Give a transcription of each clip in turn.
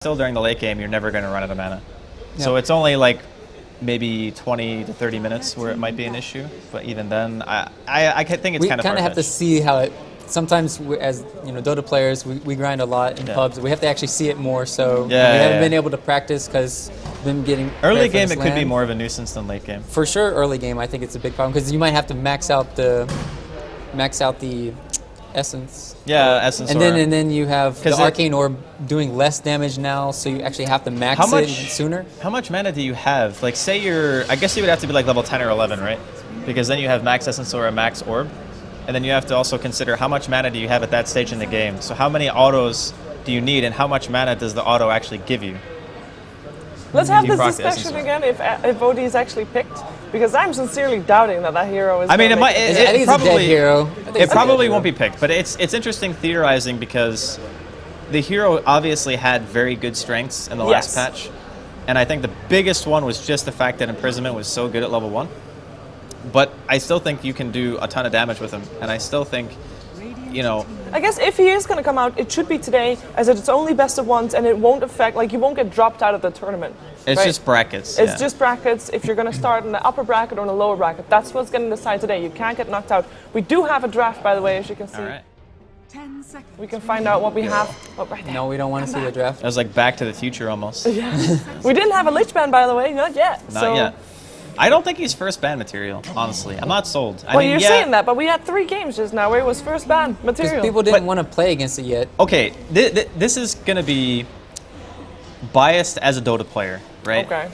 still during the late game, you're never going to run out of mana. Yep. So it's only like maybe 20 to 30 minutes where it might be an issue. But even then, I think it's kind of We kind of have to see how it. Sometimes, as Dota players, we grind a lot in pubs. We have to actually see it more. So we haven't been able to practice because been getting early game. It could be more of a nuisance than late game. For sure, early game. I think it's a big problem because you might have to max out the essence. Yeah, essence. And then you have the arcane orb doing less damage now, so you actually have to max it sooner. How much mana do you have? Like, say I guess you would have to be like level 10 or 11, right? Because then you have max essence or a max orb. And then you have to also consider how much mana do you have at that stage in the game. So how many autos do you need, and how much mana does the auto actually give you? Let's have this discussion again if Odie is actually picked, because I'm sincerely doubting that hero is. I mean, I think it's probably a dead hero. It probably won't be picked, but it's interesting theorizing because the hero obviously had very good strengths in the last patch, and I think the biggest one was just the fact that imprisonment was so good at level 1. But I still think you can do a ton of damage with him, and I still think, I guess if he is going to come out, it should be today, as it's only best of ones, and it won't affect, you won't get dropped out of the tournament. It's just brackets. It's just brackets. If you're going to start in the upper bracket or in the lower bracket, that's what's going to decide today. You can't get knocked out. We do have a draft, by the way, as you can see. All right. 10 seconds. We can find out what we have. Oh, right there. No, we don't want to see the draft. That was like Back to the Future almost. Yeah. We didn't have a Lich ban, by the way, not yet. Not yet. I don't think he's first ban material, honestly. I'm not sold. Well, you're saying that, but we had 3 games just now where it was first ban material. Because people didn't want to play against it yet. Okay, this is going to be biased as a Dota player, right? Okay.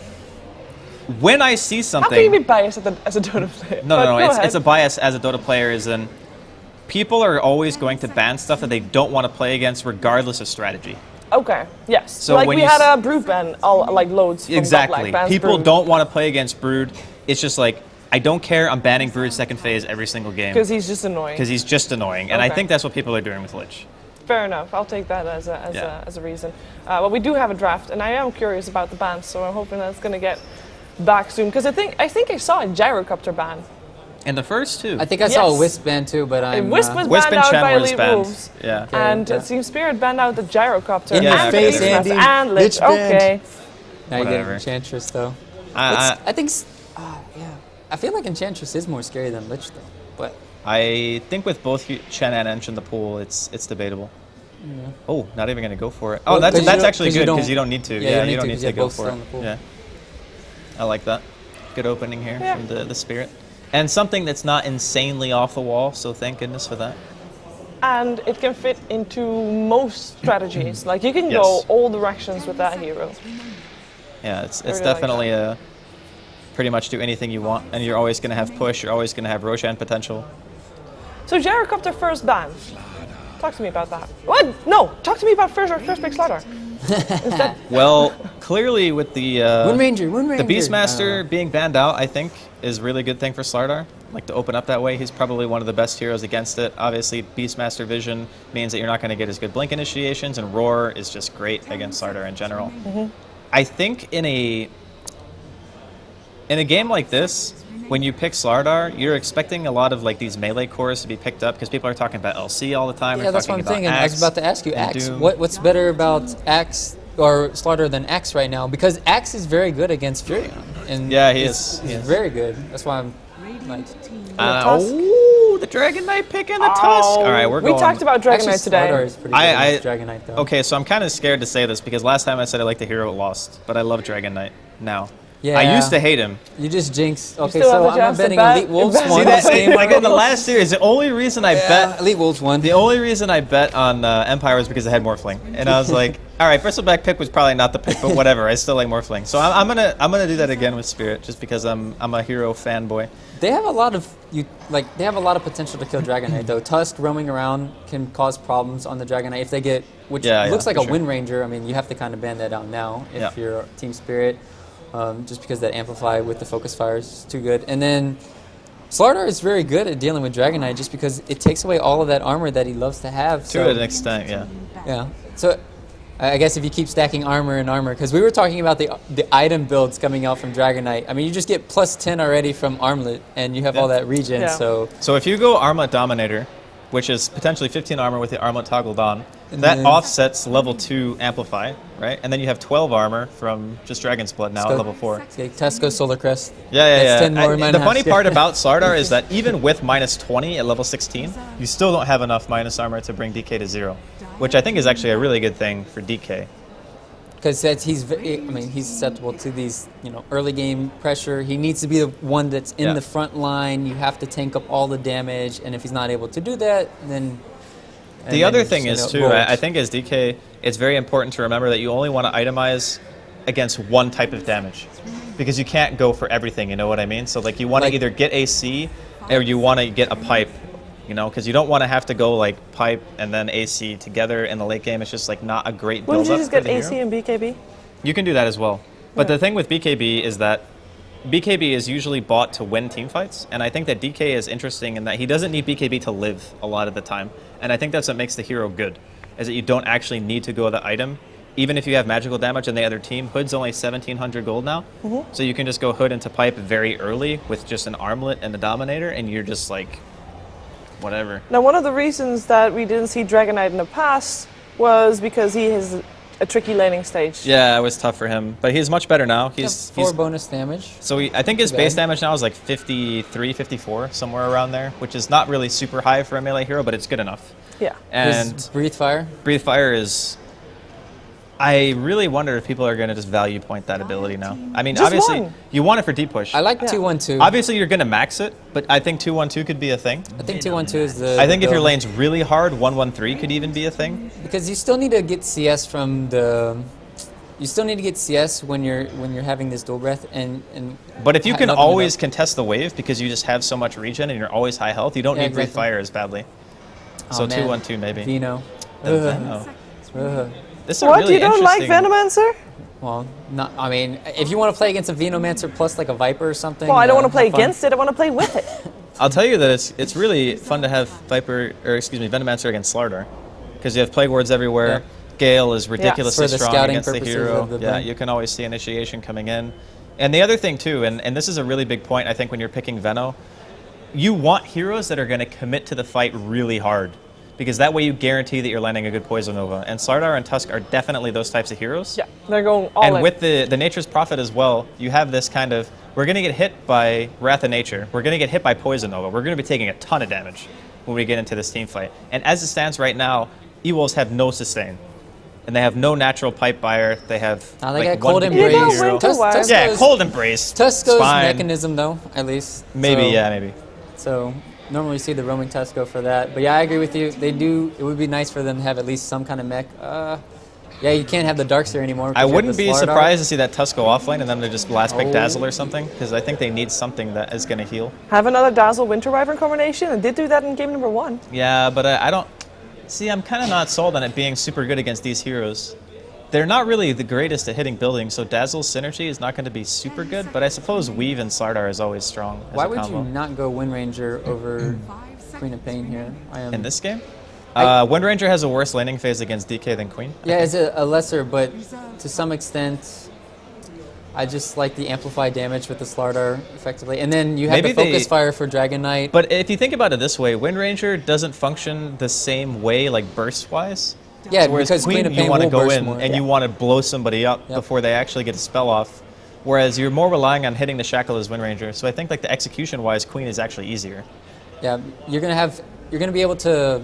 When I see something... How can you be biased as a Dota player? No, it's a bias as a Dota player is in... People are always going to ban stuff that they don't want to play against regardless of strategy. Okay, yes. So like we had a Brood ban, loads from exactly. People Brood. don't want to play against Brood. It's just like, I don't care, I'm banning Brood second phase every single game. Because he's just annoying. Because he's just annoying. And I think that's what people are doing with Lich. Fair enough. I'll take that as a reason. But we do have a draft, and I am curious about the bans, so I'm hoping that's going to get back soon. Because I think I saw a Gyrocopter ban. And the first two. I think I saw a Wisp ban too, but I'm... Wisp was banned out by EWolves. Yeah. And Team Spirit banned out the Gyrocopter. In your face, Andy. And Lich. Okay. Now you get Enchantress, though. I think... I feel like Enchantress is more scary than Lich, though. But I think with both Chen and Ench in the pool, it's debatable. Yeah. Oh, not even going to go for it. Oh, that's actually good, because you don't need to. Yeah, you don't need to go for it. Yeah. I like that. Good opening here from the Spirit. And something that's not insanely off the wall, so thank goodness for that. And it can fit into most strategies. Like, you can go all directions with that hero. Yeah, it's definitely a pretty much do anything you want, and you're always going to have push, you're always going to have Roshan potential. So Gyrocopter first ban. Talk to me about that. What? No, talk to me about first pick Slaughter. Well, clearly with the Wind Ranger. The Beastmaster being banned out, I think, is a really good thing for Slardar. Like, to open up that way, he's probably one of the best heroes against it. Obviously, Beastmaster Vision means that you're not going to get as good Blink initiations, and Roar is just great against Slardar in general. I think in a game like this, when you pick Slardar, you're expecting a lot of these melee cores to be picked up because people are talking about LC all the time. Yeah, that's what I'm thinking. I was about to ask you, Axe. What's better about Axe or Slardar than Axe right now? Because Axe is very good against Furion. And yeah, he is. He's very good. That's why I'm like... Ooh, the Dragon Knight picking the Tusk. All right, we're going. We talked about Dragon Knight today. Slardar is pretty good against Dragon Knight, though. Okay, so I'm kind of scared to say this because last time I said I liked the hero, it lost. But I love Dragon Knight now. Yeah. I used to hate him. You just jinxed. Okay, so I'm not betting EWolves won. See that? Like in the last series, the only reason I bet EWolves won. The only reason I bet on Empire was because it had Morphling, and I was like, all right, Bristleback pick was probably not the pick, but whatever. I still like Morphling, so I'm gonna do that again with Spirit, just because I'm a hero fanboy. They have a lot of they have a lot of potential to kill Dragon Knight though. Tusk roaming around can cause problems on the Dragon Knight if they get, which looks like a Wind Ranger. I mean, you have to kind of ban that out now if you're Team Spirit. Just because that Amplify with the Focus Fire is too good. And then Slardar is very good at dealing with Dragon Knight just because it takes away all of that armor that he loves to have. To an extent, yeah. Yeah. So I guess if you keep stacking armor and armor, because we were talking about the item builds coming out from Dragon Knight. I mean, you just get plus 10 already from Armlet, and you have all that regen. So if you go Armlet Dominator, which is potentially 15 armor with the armlet toggled on. And that offsets level 2 amplify, right? And then you have 12 armor from just Dragon's Blood now at level 4. Okay, Tesco Solar Crest. Yeah. The funny part about Slardar is that even with minus 20 at level 16, you still don't have enough minus armor to bring DK to 0, which I think is actually a really good thing for DK. Because he's susceptible to these, early game pressure. He needs to be the one that's in the front line. You have to tank up all the damage, and if he's not able to do that, then... The other thing is, too, I think as DK, it's very important to remember that you only want to itemize against one type of damage. Because you can't go for everything, you know what I mean? So, like, you want to either get AC, or you want to get a pipe, because you don't want to have to go, like, pipe and then AC together in the late game. It's just, like, not a great build-up. Wouldn't you just get AC and BKB? You can do that as well. But the thing with BKB is that BKB is usually bought to win team fights, and I think that DK is interesting in that he doesn't need BKB to live a lot of the time. And I think that's what makes the hero good, is that you don't actually need to go the item. Even if you have magical damage on the other team, Hood's only 1,700 gold now, so you can just go Hood into pipe very early with just an armlet and a Dominator, and you're just like, whatever. Now, one of the reasons that we didn't see Dragon Knight in the past was because he has a tricky laning stage. Yeah, it was tough for him, but he's much better now. He's 4 bonus damage. So I think his base damage now is like 53, 54, somewhere around there, which is not really super high for a melee hero, but it's good enough. Yeah. And his Breathe Fire? Breathe Fire is... I really wonder if people are going to just value point that ability now. I mean, just obviously, one. You want it for deep push. I like 2-1-2. Obviously, you're going to max it, but I think 2-1-2 could be a thing. I think 2-1-2 is the... I think if your lane's really hard, 1-1-3 could even be a thing. Because you still need to get CS from the... You still need to get CS when you're having this dual breath and but if you can always contest the wave because you just have so much regen and you're always high health, you don't need Breathe Fire as badly. So 2-1-2 maybe. Veno. Veno. This is what, really you don't like Venomancer? Well, not. I mean, if you want to play against a Venomancer plus like a Viper or something. Well, I don't want to play against it. I want to play with it. I'll tell you that it's really fun to have Venomancer against Slardar, because you have Plague Wards everywhere. Yeah. Gale is ridiculously strong against the hero. The you can always see initiation coming in. And the other thing too, and this is a really big point I think when you're picking Veno, you want heroes that are going to commit to the fight really hard, because that way you guarantee that you're landing a good Poison Nova. And Slardar and Tusk are definitely those types of heroes. Yeah, they're going all in. And with the Nature's Prophet as well, you have this kind of, we're going to get hit by Wrath of Nature, we're going to get hit by Poison Nova, we're going to be taking a ton of damage when we get into this team fight. And as it stands right now, EWolves have no sustain. And they have no natural pipe buyer. They have they got Cold Embrace. Yeah, Cold Embrace. Tusko's mechanism, though, at least. Maybe, maybe. So normally you see the roaming Tusko for that. But yeah, I agree with you. They do. It would be nice for them to have at least some kind of mech. Yeah, you can't have the Darkseer anymore. I wouldn't be surprised to see that Tusko offlane and then they just last pick Dazzle or something, because I think they need something that is going to heal. Have another Dazzle Winter Wyvern combination, and did do that in game number 1. Yeah, but I don't... See, I'm kind of not sold on it being super good against these heroes. They're not really the greatest at hitting buildings, so Dazzle's synergy is not going to be super good, but I suppose Weave and Slardar is always strong as Why a would combo. you not go Wind Ranger over Queen of Pain here? In this game? Wind Ranger has a worse laning phase against DK than Queen. Yeah, it's a lesser, but to some extent, I just like the amplified damage with the Slardar, effectively. And then you have the Focus Fire for Dragon Knight. But if you think about it this way, Wind Ranger doesn't function the same way, like burst-wise. Yeah, so because Queen, Queen of Pain you want to go in more, and you want to blow somebody up before they actually get a spell off. Whereas you're more relying on hitting the Shackle as Wind Ranger. So I think like the execution-wise, Queen is actually easier. Yeah, you're gonna be able to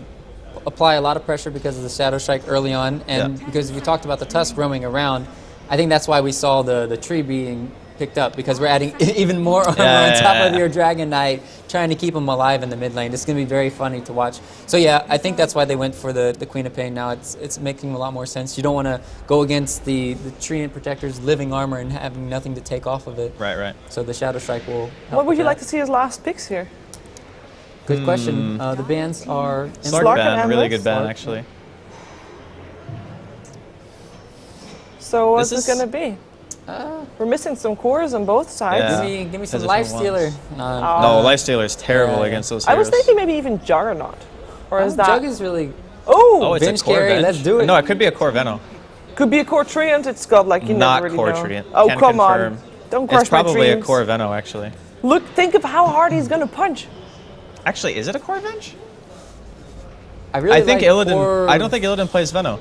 apply a lot of pressure because of the Shadow Strike early on, and because we talked about the Tusk roaming around. I think that's why we saw the tree being picked up, because we're adding even more armor on top of your Dragon Knight, trying to keep him alive in the mid lane. It's going to be very funny to watch. So yeah, I think that's why they went for the Queen of Pain now. It's making a lot more sense. You don't want to go against the Tree and Protector's living armor and having nothing to take off of it. Right. So the Shadow Strike will help. What would you like to see as last picks here? Good question. The bans are... Slark ban, really good ban, actually. So what's this going to be? We're missing some cores on both sides. Yeah. Give me some Lifestealer. No, Lifestealer is terrible against those heroes. I was thinking maybe even Juggernaut. Or is that... Jug is really... Oh! It's a core carry. Let's do it. No, it could be a core Veno. Could be a core Treant. It's got like, you not never really core know. Treant. Oh, Can come confirm. on. Don't crush It's probably my dreams. a core Veno, actually. Look, think of how hard he's going to punch. Actually, is it a core Venge? really think like Illidan. core... I don't think Illidan plays Veno.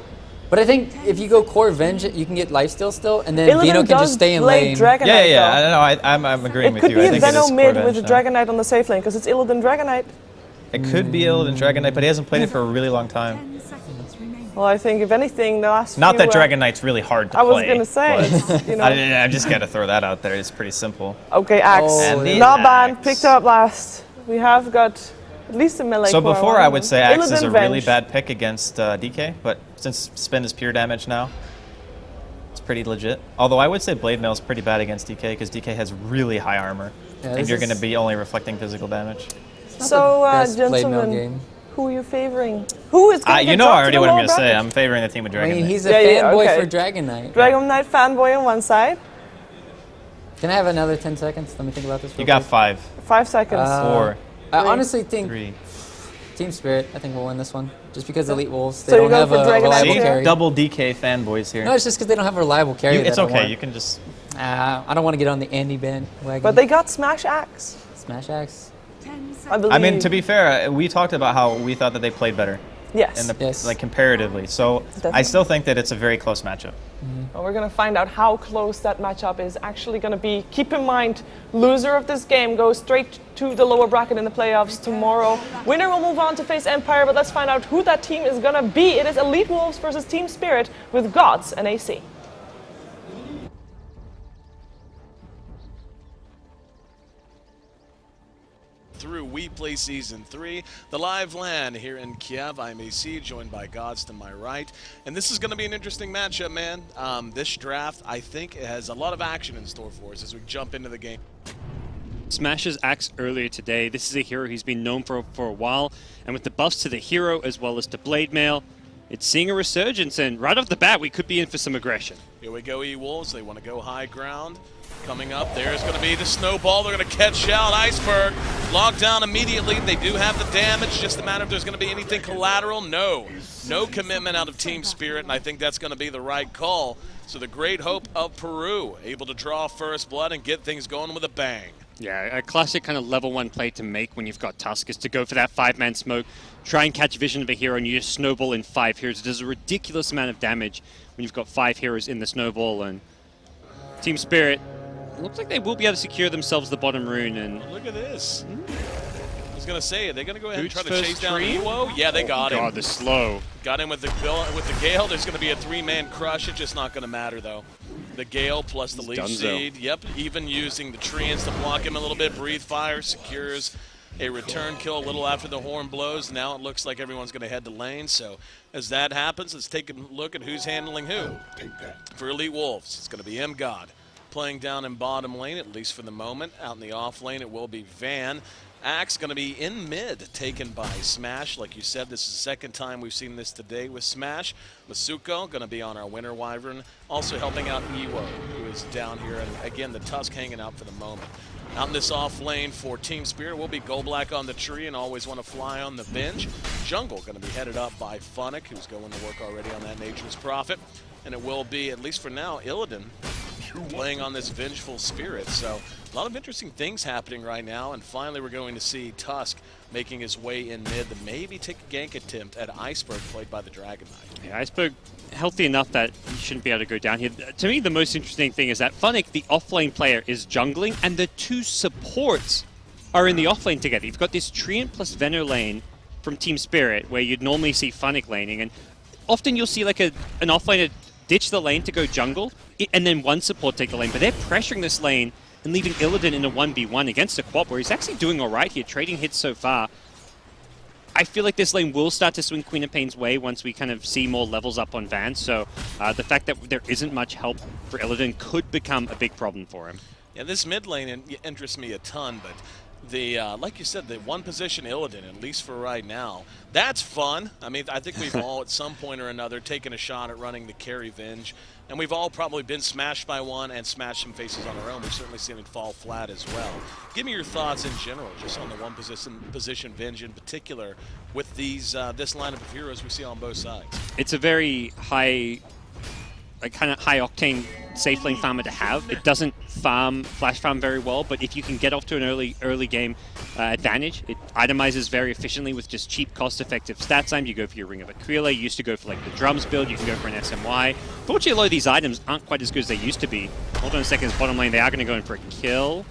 But I think if you go core Venge, you can get lifesteal still, and then Illidan Veno can just stay in lane. Dragonite, yeah. I'm agreeing with you. It could be a Veno mid with a now. Dragonite on the safe lane, because it's Illidan Dragonite. It could be Illidan Dragonite, but he hasn't played it for a really long time. Well, I think if anything, the last Not few, that Dragonite's really hard to play. I was going to say, you know. I'm just going to throw that out there. It's pretty simple. Okay, Axe. Oh, not bad. Picked up last. We have got at least a melee. So before I would say Axe is a really Venge. bad pick against DK, but since Spin is pure damage now, it's pretty legit. Although I would say Blade Mail is pretty bad against DK because DK has really high armor, and you're going to be only reflecting physical damage. So, gentlemen, who are you favoring? Who is going to You know already what I'm going to say. I'm favoring the team with Dragonite. I mean, he's a fanboy for Dragonite. Dragonite fanboy on one side. Can I have another 10 seconds? Let me think about this. You got 5. 5 seconds. 4. I honestly think 3. Team Spirit, I think, will win this one. Just because EWolves, they So don't have a reliable See? carry. Double DK fanboys here. No, it's just because they don't have a reliable carry. It's okay. You can just... I don't want to get on the Andy bandwagon. But they got Smash Axe. Smash Axe. I mean, to be fair, we talked about how we thought that they played better. Yes. Like comparatively. So Definitely. I still think that it's a very close matchup. Well, we're going to find out how close that matchup is actually going to be. Keep in mind, loser of this game goes straight to the lower bracket in the playoffs tomorrow. Winner will move on to face Empire, but let's find out who that team is going to be. It is EWolves versus Team Spirit with Gods and AC. Through WePlay Season 3, the live LAN here in Kiev. I'm AC, joined by Gods to my right. And this is going to be an interesting matchup, man. This draft, I think, it has a lot of action in store for us as we jump into the game. Smash's Axe earlier today. This is a hero he's been known for a while. And with the buffs to the hero as well as to Blade Mail, it's seeing a resurgence. And right off the bat, we could be in for some aggression. Here we go, EWolves. They want to go high ground. Coming up, there's going to be the snowball. They're going to catch out. Iceberg locked down immediately. They do have the damage. Just a matter if there's going to be anything collateral. No commitment out of Team Spirit, and I think that's going to be the right call. So the great hope of Peru, able to draw first blood and get things going with a bang. Yeah, a classic kind of level 1 play to make when you've got Tusk is to go for that 5-man smoke, try and catch vision of a hero, and you just snowball in 5 heroes. It does a ridiculous amount of damage when you've got 5 heroes in the snowball, and Team Spirit, looks like they will be able to secure themselves the bottom rune. And look at this. I was going to say, are they going to go ahead and try to chase down EWO? Yeah, they got him. God, the slow. Got him with the Gale. There's going to be a 3-man crush. It's just not going to matter, though. The Gale plus the Leech Seed. Yep, even using the treants to block him a little bit. Breathe Fire secures a return kill a little after the horn blows. Now it looks like everyone's going to head to lane. So as that happens, let's take a look at who's handling who. For EWolves, it's going to be MGod. Playing down in bottom lane, at least for the moment. Out in the off lane, it will be Van. Axe going to be in mid, taken by Smash. Like you said, this is the second time we've seen this today with Smash. Masuko going to be on our Winter Wyvern. Also helping out Ewo, who is down here. And again, the Tusk hanging out for the moment. Out in this off lane for Team Spirit will be Golblack on the tree and always want to fly on the Venge. Jungle going to be headed up by Funnick, who's going to work already on that Nature's Prophet. And it will be, at least for now, Illidan playing on this Vengeful Spirit. So a lot of interesting things happening right now. And finally, we're going to see Tusk making his way in mid to maybe take a gank attempt at Iceberg, played by the Dragon Knight. Yeah, Iceberg healthy enough that he shouldn't be able to go down here. To me, the most interesting thing is that Funnick, the offlane player, is jungling, and the 2 supports are in the offlane together. You've got this Treant plus Vener lane from Team Spirit, where you'd normally see Funnick laning, and often you'll see like an offlaner ditch the lane to go jungle, and then one support take the lane, but they're pressuring this lane and leaving Illidan in a 1v1 against a quad, where he's actually doing alright here, trading hits so far. I feel like this lane will start to swing Queen of Pain's way once we kind of see more levels up on Van, so the fact that there isn't much help for Illidan could become a big problem for him. Yeah, this mid lane interests me a ton, but the like you said, the one position Illidan, at least for right now, that's fun. I mean, I think we've all at some point or another taken a shot at running the carry Venge, and we've all probably been smashed by one and smashed some faces on our own. We've certainly seen it fall flat as well. Give me your thoughts in general, just on the one position Venge in particular, with these this lineup of heroes we see on both sides. It's a very high, like kind of high octane safe lane farmer to have. It doesn't flash farm very well, but if you can get off to an early game advantage, it itemizes very efficiently with just cheap, cost-effective stat time. You go for your Ring of Aquila. You used to go for like the drums build. You can go for an SMY. Fortunately, a lot of these items aren't quite as good as they used to be. Hold on a second, bottom lane, they are going to go in for a kill.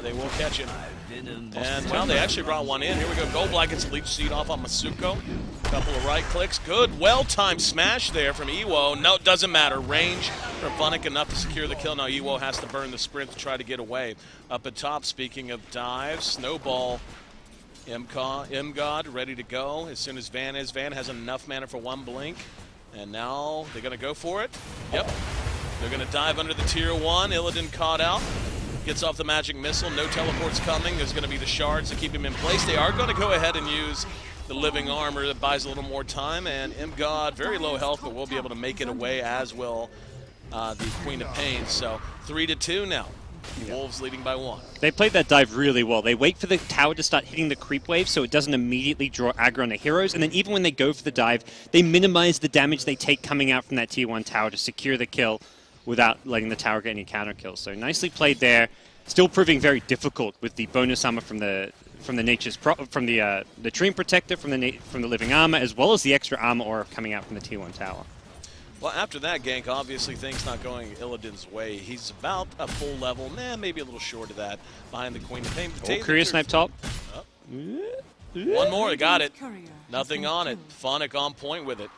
They will catch it. And, well, they actually brought one in. Here we go. Gold Black gets a leech seed off on Masuko. Couple of right clicks. Good, well-timed smash there from EWO. No, it doesn't matter. Range from Funnick enough to secure the kill. Now EWO has to burn the sprint to try to get away. Up at top, speaking of dives, Snowball, MGod ready to go as soon as Van is. Van has enough mana for one blink. And now they're going to go for it. Yep. They're going to dive under the tier 1. Illidan caught out. Gets off the magic missile. No teleports coming. There's going to be the shards to keep him in place. They are going to go ahead and use the living armor that buys a little more time. And MGod, very low health, but will be able to make it away, as will the Queen of Pain. So 3-2 now. Wolves leading by 1. They played that dive really well. They wait for the tower to start hitting the creep wave so it doesn't immediately draw aggro on the heroes. And then even when they go for the dive, they minimize the damage they take coming out from that tier 1 tower to secure the kill without letting the tower get any counter kills. So nicely played there. Still proving very difficult with the bonus armor from the Treant Protector, from the living armor, as well as the extra armor aura coming out from the tier 1 tower. Well, after that gank, obviously things not going Illidan's way. He's about a full level, maybe a little short of that, behind the Queen of Pain. Courier snipe top. Oh. One more, got it. Nothing on it. Funnick on point with it.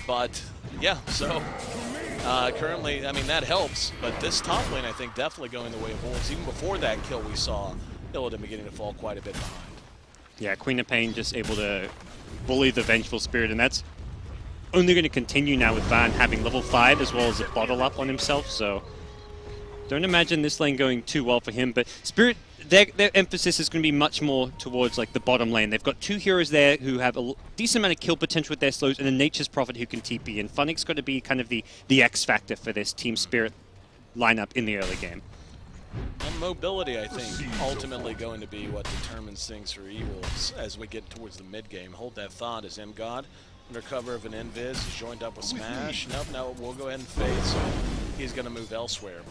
But, yeah, so currently, I mean, that helps. But this top lane, I think, definitely going the way of Wolves. Even before that kill, we saw Illidan beginning to fall quite a bit behind. Yeah, Queen of Pain just able to bully the Vengeful Spirit, and that's only going to continue now with Van having level 5 as well as a bottle up on himself, so don't imagine this lane going too well for him. But Spirit, their emphasis is going to be much more towards like the bottom lane. They've got 2 heroes there who have a decent amount of kill potential with their slows, and a Nature's Prophet who can TP, and Funnick's got to be kind of the X factor for this Team Spirit lineup in the early game. And mobility, I think, ultimately going to be what determines things for EWolves as we get towards the mid-game. Hold that thought as MGod, under cover of an Invis, is joined up with Smash. Nope, no, we'll go ahead and fade, so he's going to move elsewhere.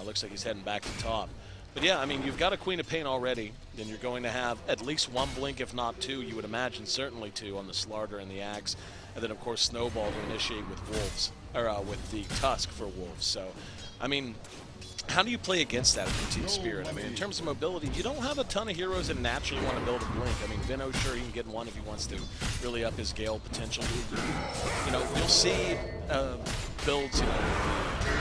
Looks like he's heading back to top. But yeah, I mean, you've got a Queen of Pain already, then you're going to have at least 1 blink, if not 2, you would imagine, certainly 2 on the Slardar and the Axe. And then, of course, Snowball to initiate with Wolves, or with the Tusk for Wolves. So, I mean, how do you play against that with Team Spirit? I mean, in terms of mobility, you don't have a ton of heroes that naturally want to build a blink. I mean, Vino, sure, he can get one if he wants to really up his Gale potential. You know, you'll see builds, you know,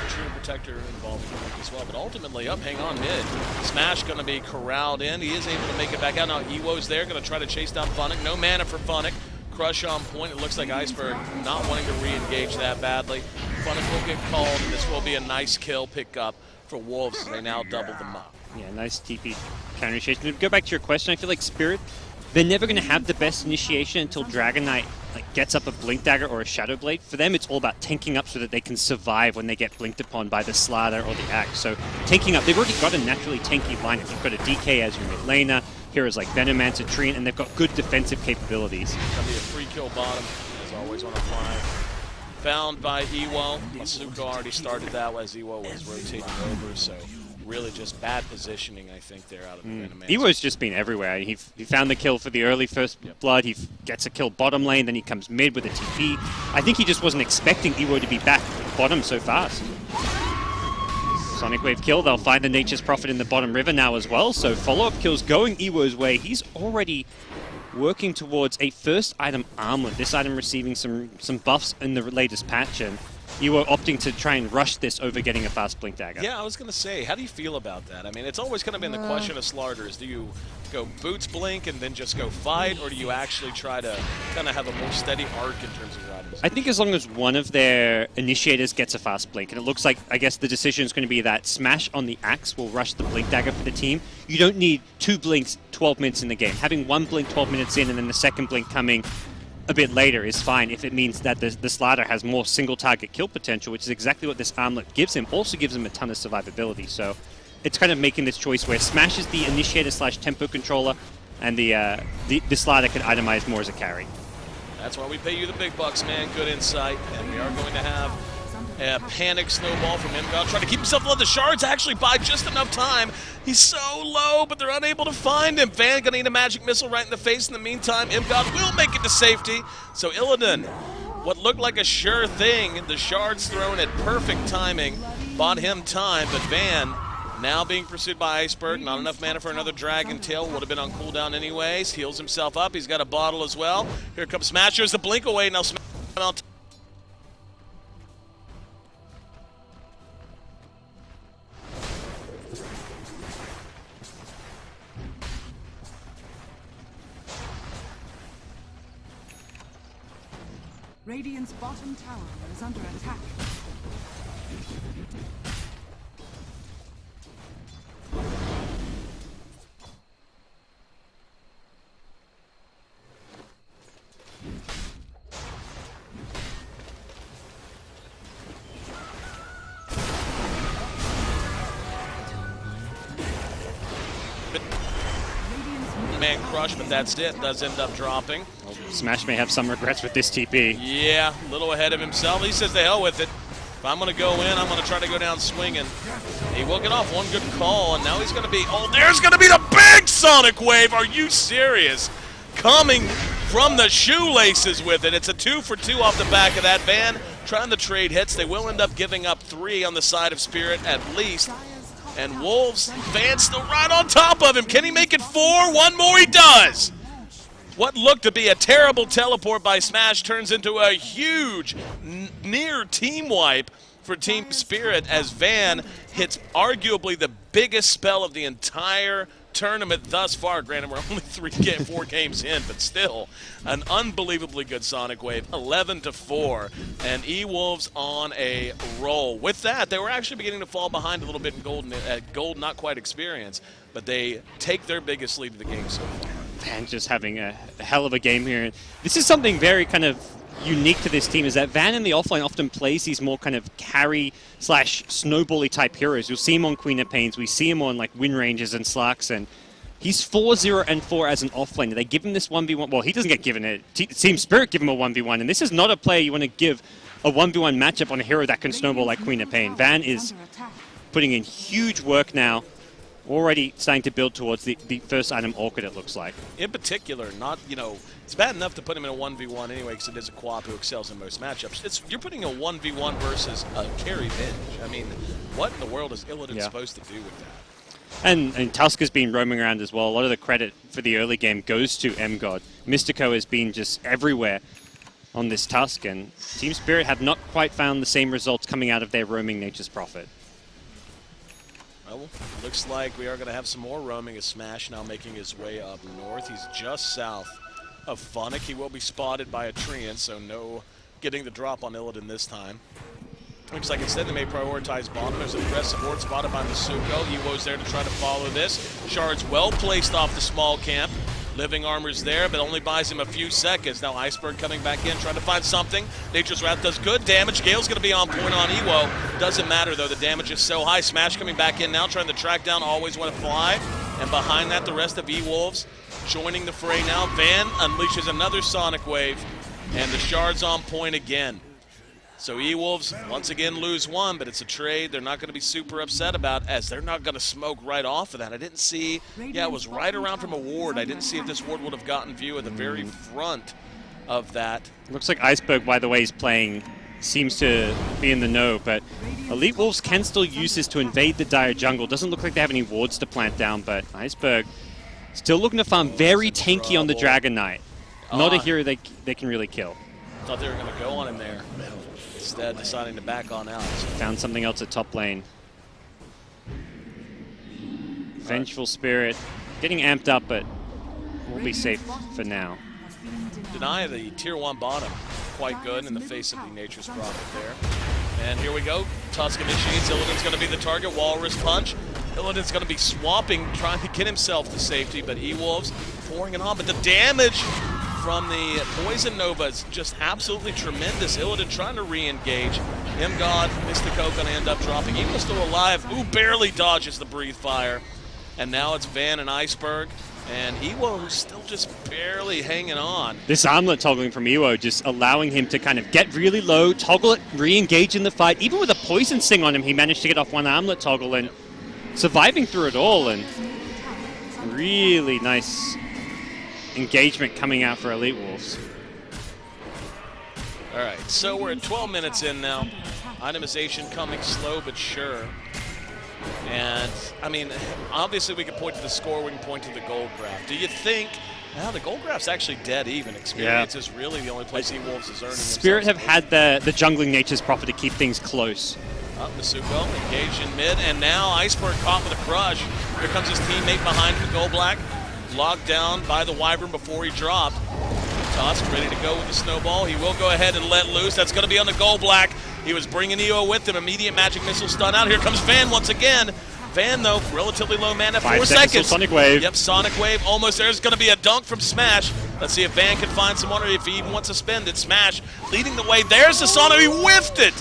Treant Protector involving blink as well. But ultimately, hang on mid. Smash going to be corralled in. He is able to make it back out. Now, EWO's there, going to try to chase down Funnick. No mana for Funnick. Crush on point. It looks like Iceberg not wanting to re-engage that badly. Funnick will get called, and this will be a nice kill pickup for Wolves as they now double them up. Yeah, nice TP counter initiation. To go back to your question, I feel like Spirit, they're never going to have the best initiation until Dragon Knight gets up a Blink Dagger or a Shadow Blade. For them, it's all about tanking up so that they can survive when they get blinked upon by the Slardar or the Axe. So tanking up, they've already got a naturally tanky lineup. You've got a DK as your mid laner, heroes like Venomancer, Treant, and they've got good defensive capabilities. It's going to be a free kill bottom, as always on a fly. Found by EWO. Masuko already started that as EWO was rotating over, so really just bad positioning, I think, there out of the Venomancer. EWO's just been everywhere. He found the kill for the early first blood. He gets a kill bottom lane, then he comes mid with a TP. I think he just wasn't expecting EWO to be back bottom so fast. Sonic Wave kill. They'll find the Nature's Prophet in the bottom river now as well, so follow-up kills going EWO's way. He's already working towards a first item armlet. This item receiving some buffs in the latest patch, and EWO opting to try and rush this over getting a fast Blink Dagger. Yeah, I was going to say, how do you feel about that? I mean, it's always kind of been the question of Slardars. Do you go boots blink and then just go fight, or do you actually try to kind of have a more steady arc in terms of your items? I think as long as one of their initiators gets a fast blink, and it looks like, I guess the decision is going to be that Smash on the Axe will rush the Blink Dagger for the team. You don't need 2 blinks 12 minutes in the game. Having 1 blink 12 minutes in and then the second blink coming a bit later is fine if it means that the Slardar has more single target kill potential, which is exactly what this armlet gives him. Also gives him a ton of survivability. So it's kind of making this choice where Smash is the initiator / tempo controller, and the Slardar can itemize more as a carry. That's why we pay you the big bucks, man. Good insight. And we are going to have A panic snowball from EWolves, trying to keep himself alive. The Shards actually buy just enough time. He's so low, but they're unable to find him. Van gonna need a magic missile right in the face. In the meantime, EWolves will make it to safety. So Illidan, what looked like a sure thing, the Shards thrown at perfect timing, bought him time, but Van now being pursued by Iceberg. Not enough mana for another Dragon Tail. Would have been on cooldown anyways. Heals himself up. He's got a bottle as well. Here comes Smash. There's the blink away. Now Smash on top. Radiant's bottom tower is under attack. Man crush, but that's it. Does end up dropping. Smash may have some regrets with this TP. Yeah, a little ahead of himself. He says, "The hell with it. If I'm going to go in, I'm going to try to go down swinging." He will get off one good call, and now he's going to be... Oh, there's going to be the big Sonic Wave! Are you serious? Coming from the shoelaces with it. It's a 2-for-2 off the back of that. Van trying to trade hits. They will end up giving up 3 on the side of Spirit at least. And Wolves, Van still right on top of him. Can he make it 4? One more, he does! What looked to be a terrible teleport by Smash turns into a huge near team wipe for Team Spirit as Van hits arguably the biggest spell of the entire tournament thus far. Granted, we're only 4 games in, but still an unbelievably good Sonic Wave. 11-4, and EWolves on a roll. With that, they were actually beginning to fall behind a little bit in gold. Gold not quite experience, but they take their biggest lead of the game so far. Van just having a hell of a game here. This is something very kind of unique to this team, is that Van in the offline often plays these more kind of carry / snowbally type heroes. You'll see him on Queen of Pains, we see him on like Wind Rangers and Slacks, and he's 4-0-4 as an offlaner. They give him this 1v1. Well, he doesn't get given it. Team Spirit give him a 1v1, and this is not a player you want to give a 1v1 matchup on a hero that can snowball like Queen of Pain. Van is putting in huge work now. Already starting to build towards the first item Orchid, it looks like. In particular, not, you know, it's bad enough to put him in a 1v1 anyway because it is a co-op who excels in most matchups. You're putting a 1v1 versus a carry binge. I mean, what in the world is Illidan supposed to do with that? And Tusk has been roaming around as well. A lot of the credit for the early game goes to MGod. Mystico has been just everywhere on this Tusk, and Team Spirit have not quite found the same results coming out of their roaming Nature's Prophet. Well, looks like we are going to have some more roaming as Smash now making his way up north. He's just south of Funnick. He will be spotted by a Treant, so no getting the drop on Illidan this time. Looks like instead they may prioritize bottom. There's a aggressive ward spotted by Masuko. EWolves there to try to follow this. Shards well placed off the small camp. Living Armor's there, but only buys him a few seconds. Now Iceberg coming back in, trying to find something. Nature's Wrath does good damage. Gale's going to be on point on EWO. Doesn't matter, though. The damage is so high. Smash coming back in now, trying to track down Always Want to Fly. And behind that, the rest of EWolves joining the fray now. Van unleashes another Sonic Wave, and the Shards on point again. So EWolves once again lose one, but it's a trade they're not going to be super upset about, as they're not going to smoke right off of that. I didn't see, it was right around from a ward. I didn't see if this ward would have gotten view at the very front of that. Looks like Iceberg, by the way, he's playing, seems to be in the know, but Elite Wolves can still use this to invade the Dire jungle. Doesn't look like they have any wards to plant down, but Iceberg still looking to farm very tanky on the Dragon Knight. Not a hero they can really kill. Thought they were going to go on him there. Instead, deciding to back on out. Found something else at top lane. Vengeful Spirit getting amped up, but we'll be safe for now. Deny the tier 1 bottom. Quite good in the face of the Nature's Prophet there. And here we go. Tusk initiates. Illidan's going to be the target. Walrus Punch. Illidan's going to be swapping, trying to get himself to safety, but EWolves pouring it on. But the damage from the Poison Nova is just absolutely tremendous. Illidan trying to re-engage. MGod, Mystico going to end up dropping. EWolves still alive. Ooh, barely dodges the Breathe Fire. And now it's Van and Iceberg And EWO, who's still just barely hanging on. This armlet toggling from EWO just allowing him to kind of get really low, toggle it, re-engage in the fight. Even with a poison sting on him, he managed to get off one armlet toggle and surviving through it all. And really nice engagement coming out for EWolves. All right, so we're at 12 minutes in now. Itemization coming slow but sure. And, I mean, obviously we can point to the score, we can point to the gold graph. Do you think, well, the gold graph's actually dead even. Experience is really the only place EWolves is earning. Spirit have had the jungling nature's profit to keep things close. Up Masuko, engaged in mid, and now Iceberg caught with a crush. Here comes his teammate behind him, Gold Black. Locked down by the Wyvern before he dropped. Tusk ready to go with the snowball. He will go ahead and let loose. That's going to be on the Gold Black. He was bringing EO with him. Immediate magic missile stun out. Here comes Van once again. Van, though, relatively low mana, 4 seconds. Sonic Wave. Yep, Sonic Wave almost there. There's going to be a dunk from Smash. Let's see if Van can find someone or if he even wants to spend it. Smash leading the way. There's the Sonic. He whiffed it.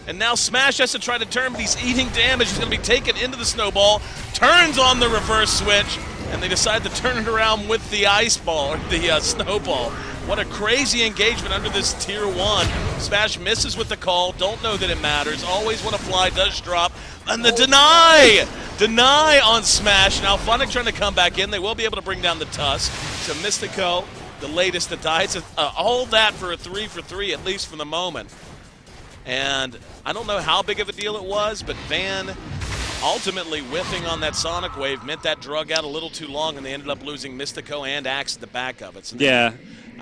And now Smash has to try to turn, but he's eating damage. He's going to be taken into the snowball. Turns on the reverse switch. And they decide to turn it around with the ice ball, or the snowball. What a crazy engagement under this tier 1. Smash misses with the call. Don't know that it matters. Always when a fly does drop. And the deny! Deny on Smash. Now Funnick trying to come back in. They will be able to bring down the Tusk. So Mystico, the latest to die. It's all that for a 3 for 3, at least for the moment. And I don't know how big of a deal it was, but Van ultimately whiffing on that Sonic Wave meant that drug out a little too long, and they ended up losing Mystico and Axe at the back of it. So yeah.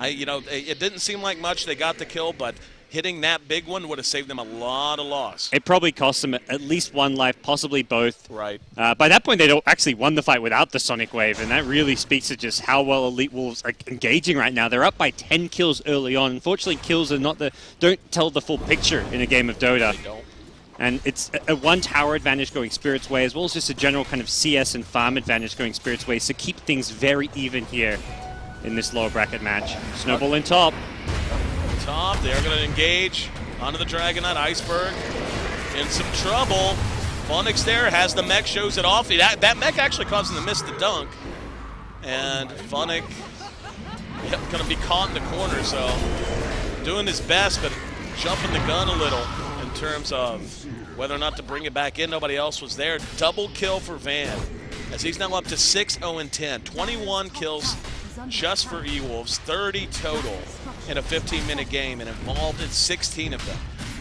It didn't seem like much. They got the kill, but hitting that big one would have saved them a lot of loss. It probably cost them at least one life, possibly both. Right. By that point, they'd actually won the fight without the Sonic Wave, and that really speaks to just how well EWolves are engaging right now. They're up by 10 kills early on. Unfortunately, kills are don't tell the full picture in a game of Dota. They don't. And it's a one tower advantage going Spirit's way, as well as just a general kind of CS and farm advantage going Spirit's way, so keep things very even here in this lower bracket match. Snowball in top. Top, they are going to engage onto the Dragonite. Iceberg in some trouble. Funnick's there, has the mech, shows it off. That mech actually caused him to miss the dunk. And Funnick going to be caught in the corner, so doing his best, but jumping the gun a little in terms of whether or not to bring it back in. Nobody else was there. Double kill for Van, as he's now up to 6-0-10. 21 kills just for EWolves, 30 total in a 15-minute game, and involved in 16 of them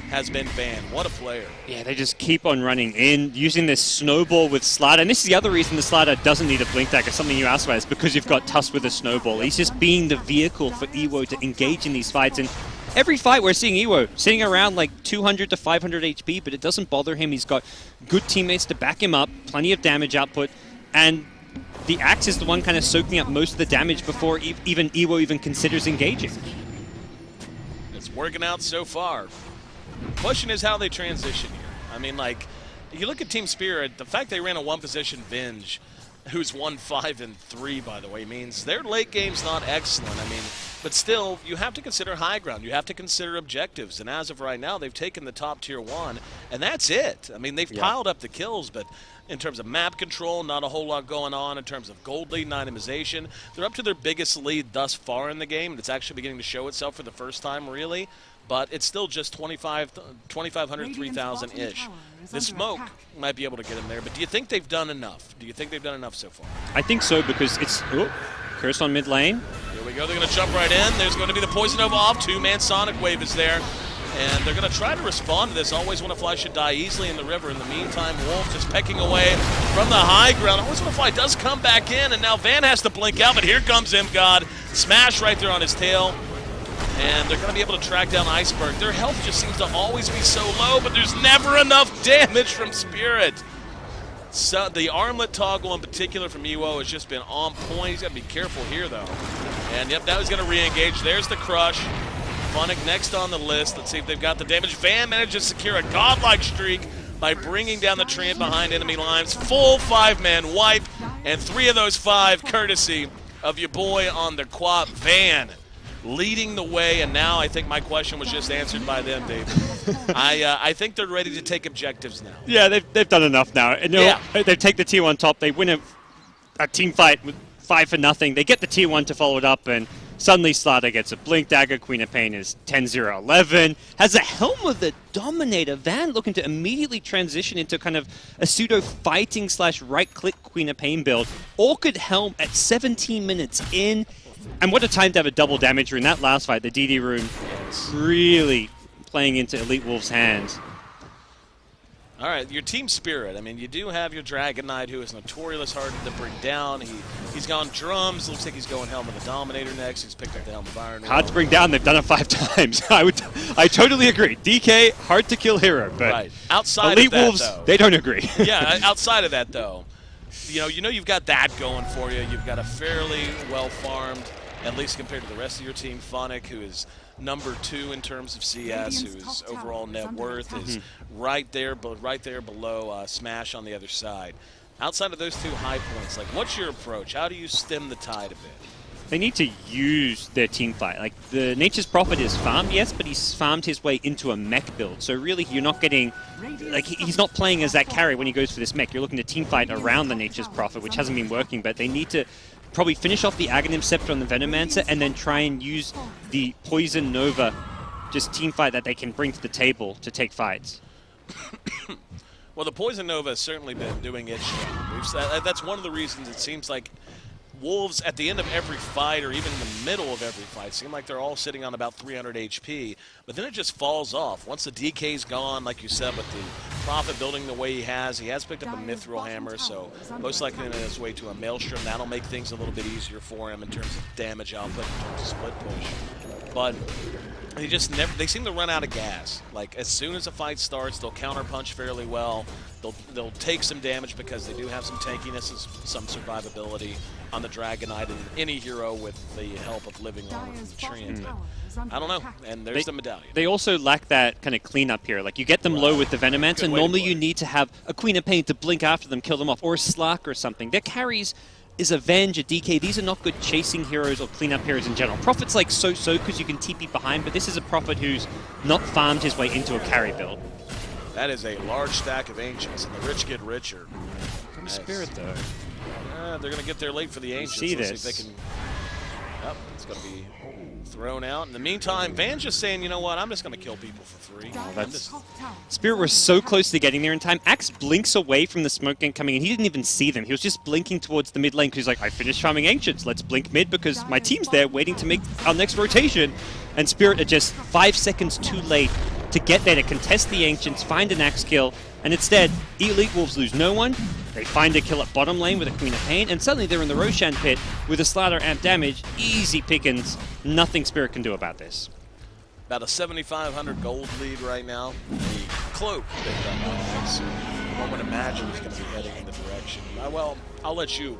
has been Van. What a player. Yeah, they just keep on running in, using this snowball with Slider. And this is the other reason the Slider doesn't need a blink dagger, something you asked about, is because you've got Tusk with a snowball. He's just being the vehicle for EWO to engage in these fights. And every fight we're seeing EWO sitting around like 200 to 500 HP, but it doesn't bother him. He's got good teammates to back him up, plenty of damage output, and the Axe is the one kind of soaking up most of the damage before even EWO even considers engaging. It's working out so far. Question is how they transition here. I mean, like, you look at Team Spirit, the fact they ran a one-position Venge, who's 1-5-3, by the way, means their late game's not excellent. I mean, but still, you have to consider high ground. You have to consider objectives. And as of right now, they've taken the top tier 1, and that's it. I mean, they've piled up the kills, but in terms of map control, not a whole lot going on. In terms of gold lead and itemization, they're up to their biggest lead thus far in the game, and it's actually beginning to show itself for the first time, really. But it's still just 2,500, 3,000-ish. The smoke might be able to get them there, but do you think they've done enough? Do you think they've done enough so far? I think so, because it's... Oh, Curse on mid lane. Here we go. They're going to jump right in. There's going to be the Poison Nova off. Two-man Sonic Wave is there. And they're going to try to respond to this. Always When a Fly should die easily in the river. In the meantime, Wolf just pecking away from the high ground. Always When a Fly does come back in, and now Van has to blink out, but here comes God. Smash right there on his tail. And they're going to be able to track down Iceberg. Their health just seems to always be so low, but there's never enough damage from Spirit. So the armlet toggle in particular from EWO has just been on point. He's got to be careful here, though. And yep, that was going to re-engage. There's the crush. Funnick next on the list. Let's see if they've got the damage. Van managed to secure a godlike streak by bringing down the Treant behind enemy lines. Full 5-man wipe, and 3 of those 5 courtesy of your boy on the quad, Van, leading the way. And now I think my question was just answered by them, Dave. I think they're ready to take objectives now. Yeah, they've done enough now. And they take the tier 1 top. They win a team fight with 5 for nothing. They get the tier 1 to follow it up, and suddenly Slaughter gets a Blink Dagger. Queen of Pain is 10-0-11. Has a Helm of the Dominator. Van looking to immediately transition into kind of a pseudo-fighting / right-click Queen of Pain build. Orchid Helm at 17 minutes in. And what a time to have a double damager in that last fight. The DD room really playing into EWolves' hands. All right, your team spirit. I mean, you do have your Dragon Knight, who is notoriously hard to bring down. He's gone drums. Looks like he's going Helm of the Dominator next. He's picked up the Helm of Iron. Hard to bring down. They've done it 5 times. I totally agree. DK, hard to kill hero, but right. Outside of that, EWolves, though, they don't agree. Yeah, outside of that, though, you know you've got that going for you. You've got a fairly well-farmed, at least compared to the rest of your team, Phonic, who is number 2 in terms of CS, whose overall net worth is right there below Smash on the other side. Outside of those 2 high points, like, what's your approach? How do you stem the tide a bit? They need to use their team fight. Like, the Nature's Prophet is farmed, yes, but he's farmed his way into a mech build. So really, you're not getting, like, he's not playing as that carry when he goes for this mech. You're looking to team fight around the Nature's Prophet, which hasn't been working, but they need to probably finish off the Aghanim Scepter on the Venomancer and then try and use the Poison Nova just team fight that they can bring to the table to take fights. Well, the Poison Nova has certainly been doing its job. That's one of the reasons it seems like Wolves, at the end of every fight, or even in the middle of every fight, seem like they're all sitting on about 300 HP, but then it just falls off. Once the DK's gone, like you said, with the Prophet building the way he has picked up a Mithril Hammer, so most likely on his way to a Maelstrom. That'll make things a little bit easier for him in terms of damage output, in terms of split push. But they seem to run out of gas. Like, as soon as a fight starts, they'll counterpunch fairly well. They'll take some damage because they do have some tankiness and some survivability on the Dragon Knight and any hero with the help of Living Armor from the Treant. I don't know, and there's the Medallion. They also lack that kind of cleanup here. Like, you get them low with the Venomancer, and normally you need to have a Queen of Pain to blink after them, kill them off, or a Slark or something. Their carries is Avenge, a DK. These are not good chasing heroes or cleanup heroes in general. Prophet's like so-so because you can TP behind, but this is a Prophet who's not farmed his way into a carry build. That is a large stack of Ancients, and the rich get richer. From Spirit, though. They're going to get there late for the Ancients. See Let's this. see if they can... Yep, it's going to be thrown out. In the meantime, Van's just saying, you know what, I'm just going to kill people for free. Spirit was so close to getting there in time. Axe blinks away from the smoke gang coming in. He didn't even see them. He was just blinking towards the mid lane because he's like, I finished farming Ancients. Let's blink mid because my team's there waiting to make our next rotation. And Spirit are just 5 seconds too late to get there to contest the Ancients, find an Axe kill, and instead, EWolves lose no one. They find a kill at bottom lane with a Queen of Pain, and suddenly they're in the Roshan pit with a Slaughter amp damage. Easy pickings. Nothing Spirit can do about this. About a 7,500 gold lead right now. The cloak picked up on this. One would imagine he's going to be heading in the direction. Well, I'll let you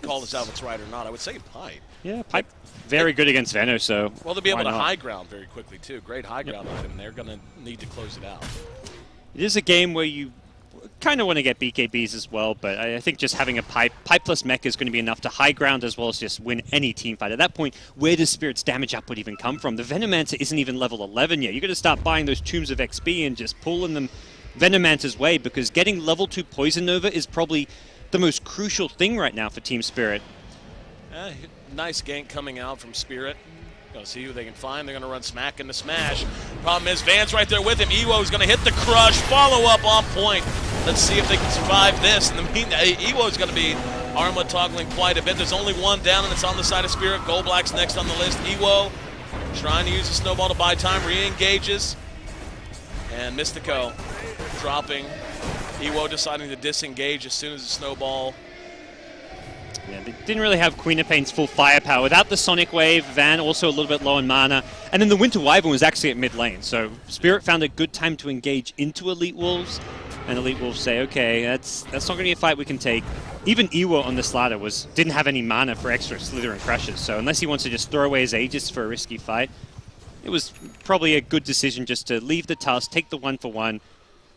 call this out if it's right or not. I would say Pipe. Yeah, Pipe very good against Veno, so well, they'll be able to not? high ground very quickly, too. Great high ground item. They're going to need to close it out. It is a game where you kind of want to get BKBs as well, but I think just having a Pipe plus Mech is going to be enough to high ground as well as just win any team fight. At that point, where does Spirit's damage output even come from? The Venomancer isn't even level 11 yet. You're going to start buying those Tombs of XP and just pulling them Venomancer's way, because getting level 2 Poison Nova is probably the most crucial thing right now for Team Spirit. Nice gank coming out from Spirit. Gonna see who they can find. They're gonna run smack into Smash. Problem is, Van's right there with him. EWo's gonna hit the crush. Follow up on point. Let's see if they can survive this. In the meantime, EWo's gonna be armlet toggling quite a bit. There's only one down, and it's on the side of Spirit. Gold Black's next on the list. EWo trying to use a snowball to buy time. Re-engages. And Mystico dropping. EWo deciding to disengage as soon as the snowball. Yeah, they didn't really have Queen of Pain's full firepower. Without the Sonic Wave, Van also a little bit low in mana. And then the Winter Wyvern was actually at mid lane. So Spirit found a good time to engage into EWolves. And EWolves say, okay, that's not going to be a fight we can take. Even EWo on the Slaughter didn't have any mana for extra Slither and Crushes. So unless he wants to just throw away his Aegis for a risky fight, it was probably a good decision just to leave the Tusk, take the 1-for-1.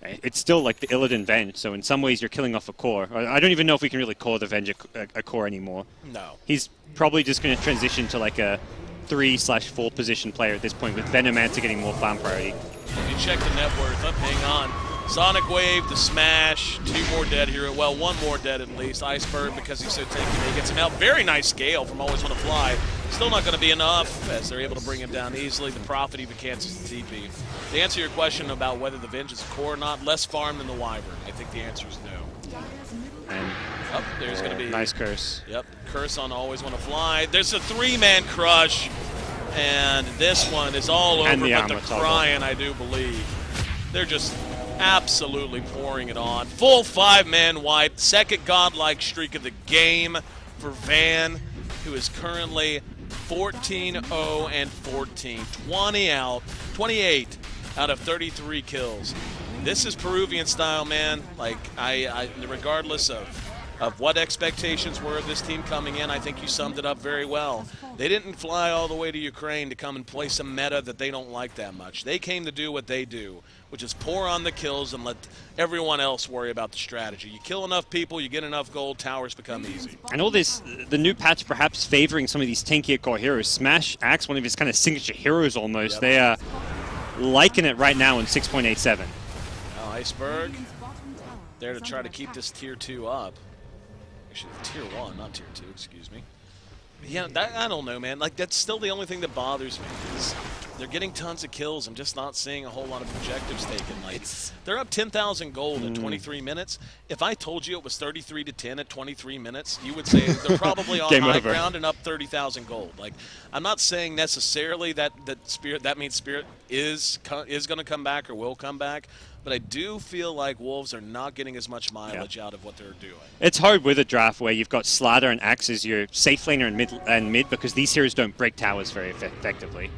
It's still like the Illidan Venge, so in some ways you're killing off a core. I don't even know if we can really call the Venge a core anymore. No. He's probably just going to transition to like a 3/4 position player at this point, with Venomancer getting more farm priority. If you check the net worth, hang on. Sonic Wave, the smash, 2 more dead here. Well, 1 more dead at least. Iceberg, because he's so tanky, he gets him out. Very nice scale from Always Wanna Fly. Still not going to be enough, as they're able to bring him down easily. The Prophet even cancels the TP. To answer your question about whether the Venge is core or not, less farm than the Wyvern. I think the answer is no. And there's going to be... Nice curse. Yep, curse on Always Wanna Fly. There's a 3-man crush, and this one is all over, but they're crying, I do believe. They're just absolutely pouring it on. Full 5-man wipe, second godlike streak of the game for Van, who is currently 14-0 and 14. 28 out of 33 kills. This is Peruvian style, man. Like, regardless of what expectations were of this team coming in, I think you summed it up very well. They didn't fly all the way to Ukraine to come and play some meta that they don't like that much. They came to do what they do, which is pour on the kills and let everyone else worry about the strategy. You kill enough people, you get enough gold, towers become easy. And all this, the new patch perhaps favoring some of these tankier core heroes. Smash Axe, one of his kind of signature heroes almost. Yep. They are liking it right now in 6.87. Now Iceberg, there to try to keep this tier 2 up. Actually, tier 1, not tier 2, excuse me. Yeah, I don't know, man. Like, that's still the only thing that bothers me. Is they're getting tons of kills. I'm just not seeing a whole lot of objectives taken. Like, they're up 10,000 gold in 23 minutes. If I told you it was 33-10 at 23 minutes, you would say they're probably on high ground and up 30,000 gold. Like, I'm not saying necessarily that means Spirit is going to come back or will come back. But I do feel like Wolves are not getting as much mileage out of what they're doing. It's hard with a draft where you've got Slather and Axe as your safe laner and mid because these heroes don't break towers very effectively.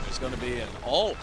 There's going to be an ult